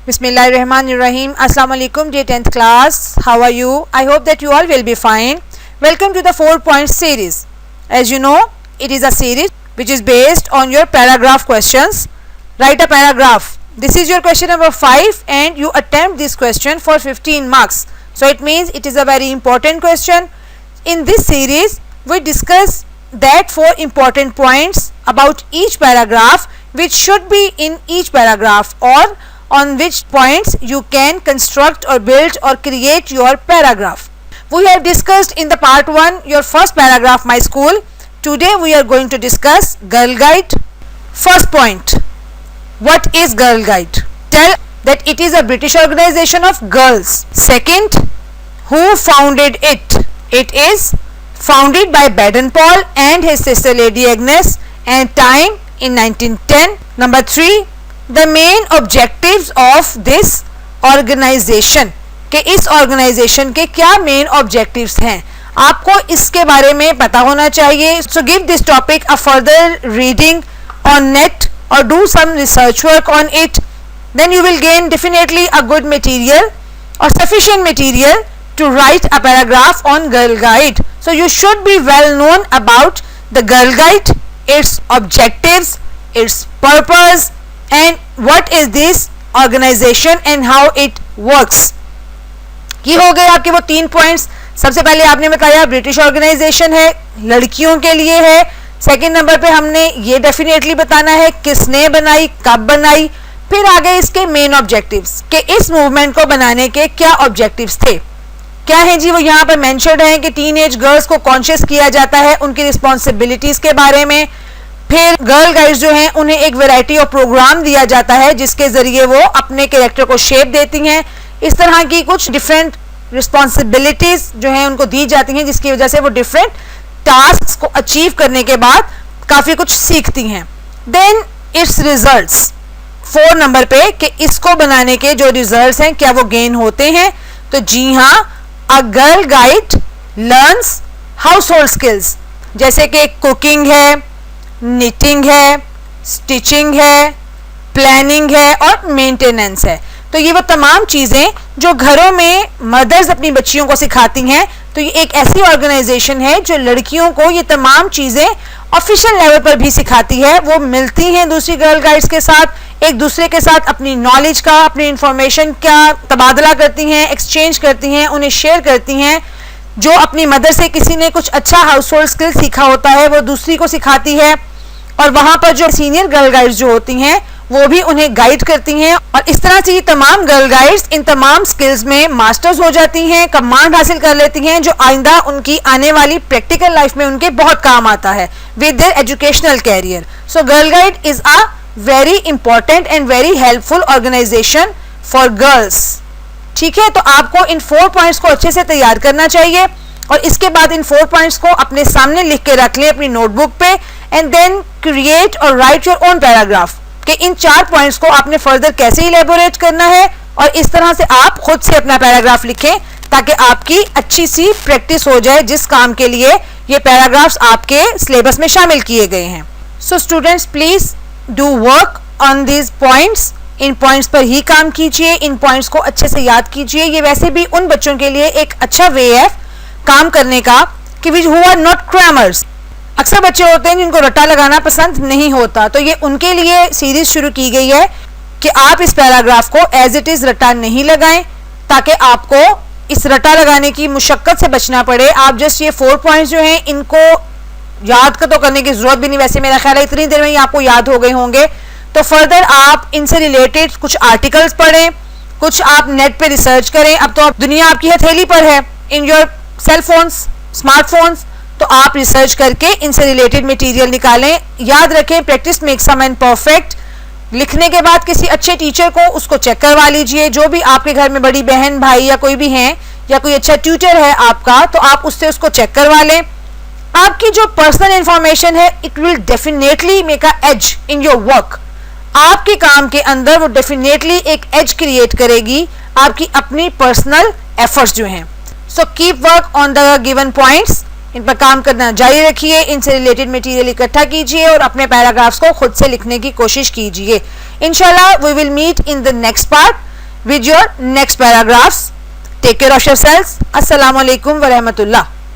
Bismillahirrahmanirrahim. Assalamu alaikum dear 10th class. How are you? I hope that you all will be fine. Welcome to the 4-point series. As you know, it is a series which is based on your paragraph questions. Write a paragraph. This is your question number 5 and you attempt this question for 15 marks. So it means it is a very important question. In this series, we discuss that 4 important points about each paragraph which should be in each paragraph, or on which points you can construct or build or create your paragraph. We have discussed in the part 1 your first paragraph, my school. Today we are going to discuss Girl Guide. First point, what is Girl Guide? Tell that it is a British organization of girls. Second, who founded it? It is founded by Baden-Powell and his sister Lady Agnes, and time in 1910. Number 3, the main objectives of this organization. कि इस organisation के क्या main objectives हैं, आपको इसके बारे में पता होना चाहिए. So give this topic a further reading on net or do some research work on it. Then you will gain definitely a good material or sufficient material to write a paragraph on Girl Guide. So you should be well known about the Girl Guide, its objectives, its purpose, and what is this organization and how it works. ये हो गए आपके वो 3 points. सबसे पहले आपने बताया British organisation है, लड़कियों के लिए है. सेकेंड नंबर पे हमने ये डेफिनेटली बताना है किसने बनाई, कब बनाई. फिर आगे इसके मेन ऑब्जेक्टिव्स कि इस मूवमेंट को बनाने के क्या ऑब्जेक्टिव्स थे, क्या है जी. वो यहाँ पर मेंशन्ड है कि टीनेज गर्ल्स को कॉन्शियस किया जाता है उनकी रिस्पॉन्सिबिलिटीज के बारे में. फिर गर्ल गाइड्स जो हैं उन्हें एक वैरायटी ऑफ प्रोग्राम दिया जाता है जिसके जरिए वो अपने कैरेक्टर को शेप देती हैं. इस तरह की कुछ डिफरेंट रिस्पॉन्सिबिलिटीज जो हैं उनको दी जाती हैं जिसकी वजह से वो डिफरेंट टास्क को अचीव करने के बाद काफी कुछ सीखती हैं. देन इट्स रिजल्ट्स 4 नंबर पे कि इसको बनाने के जो रिजल्ट्स हैं क्या वो गेन होते हैं. तो जी हाँ, a girl guide learns house hold skills, जैसे कि कुकिंग है, निटिंग है, स्टिचिंग है, प्लानिंग है और मेंटेनेंस है. तो ये वो तमाम चीज़ें जो घरों में मदर्स अपनी बच्चियों को सिखाती हैं. तो ये एक ऐसी ऑर्गेनाइजेशन है जो लड़कियों को ये तमाम चीज़ें ऑफिशियल लेवल पर भी सिखाती है. वो मिलती हैं दूसरी गर्ल गाइड्स के साथ, एक दूसरे के साथ अपनी नॉलेज का, अपनी इंफॉर्मेशन का तबादला करती हैं, एक्सचेंज करती हैं, उन्हें शेयर करती हैं. जो अपनी मदर से किसी ने कुछ अच्छा हाउस होल्ड स्किल सीखा होता है वो दूसरी को सिखाती है, और वहाँ पर जो सीनियर गर्ल गाइड्स जो होती हैं वो भी उन्हें गाइड करती हैं. और इस तरह से ये तमाम गर्ल गाइड्स इन तमाम स्किल्स में मास्टर्स हो जाती हैं, कमांड हासिल कर लेती हैं, जो आइंदा उनकी आने वाली प्रैक्टिकल लाइफ में उनके बहुत काम आता है with their educational career. So girl guide is a very important and very helpful organisation for girls. ठीक है, तो आपको इन 4 पॉइंट्स को अच्छे से तैयार करना चाहिए और इसके बाद इन 4 पॉइंट्स को अपने सामने लिख के रख लें अपनी नोटबुक पे, एंड देन क्रिएट और राइट योर ओन पैराग्राफ कि इन 4 पॉइंट्स को आपने फर्दर कैसे इलेबोरेट करना है, और इस तरह से आप खुद से अपना पैराग्राफ लिखें ताकि आपकी अच्छी सी प्रैक्टिस हो जाए जिस काम के लिए ये पैराग्राफ्स आपके सिलेबस में शामिल किए गए हैं. So students, please do work on these points. In points पर ही काम कीजिए, इन पॉइंट्स को अच्छे से याद कीजिए. ये वैसे भी उन बच्चों के लिए एक अच्छा वे है काम करने का कि which who are not crammers. अक्सर बच्चे होते हैं जिनको रट्टा लगाना पसंद नहीं होता, तो ये उनके लिए सीरीज शुरू की गई है कि आप इस पैराग्राफ को एज इट इज रट्टा नहीं लगाएं ताकि आपको इस रट्टा लगाने की मुशक्कत से बचना पड़े. आप जस्ट ये 4 पॉइंट्स जो हैं इनको याद तो करने की जरूरत भी नहीं, वैसे मेरा ख्याल है इतनी देर में ही आपको याद हो गए होंगे. तो फर्दर आप इनसे रिलेटेड कुछ आर्टिकल्स पढ़ें, कुछ आप नेट पे रिसर्च करें. अब तो दुनिया आपकी हथेली पर है, in your cell phones, smartphones. तो आप रिसर्च करके इनसे रिलेटेड मटेरियल निकालें. याद रखें, practice makes a man perfect. लिखने के बाद किसी अच्छे टीचर को उसको चेक करवा लीजिए. जो भी आपके घर में बड़ी बहन, भाई या कोई भी हैं, या कोई अच्छा ट्यूटर है आपका, तो आप उससे उसको चेक करवा लें. आपकी जो पर्सनल इंफॉर्मेशन है it will definitely make a edge in your work. आपके काम के अंदर वो डेफिनेटली एक एज क्रिएट करेगी आपकी अपनी पर्सनल एफर्ट्स जो हैं. So keep work on the given points. इन पर काम करना जारी रखिए, इनसे रिलेटेड मटेरियल इकट्ठा कीजिए और अपने पैराग्राफ्स को खुद से लिखने की कोशिश कीजिए. इंशाल्लाह we will meet in the next part. with your next paragraphs. Take care of yourselves. Assalamu alaikum wa rahmatullah.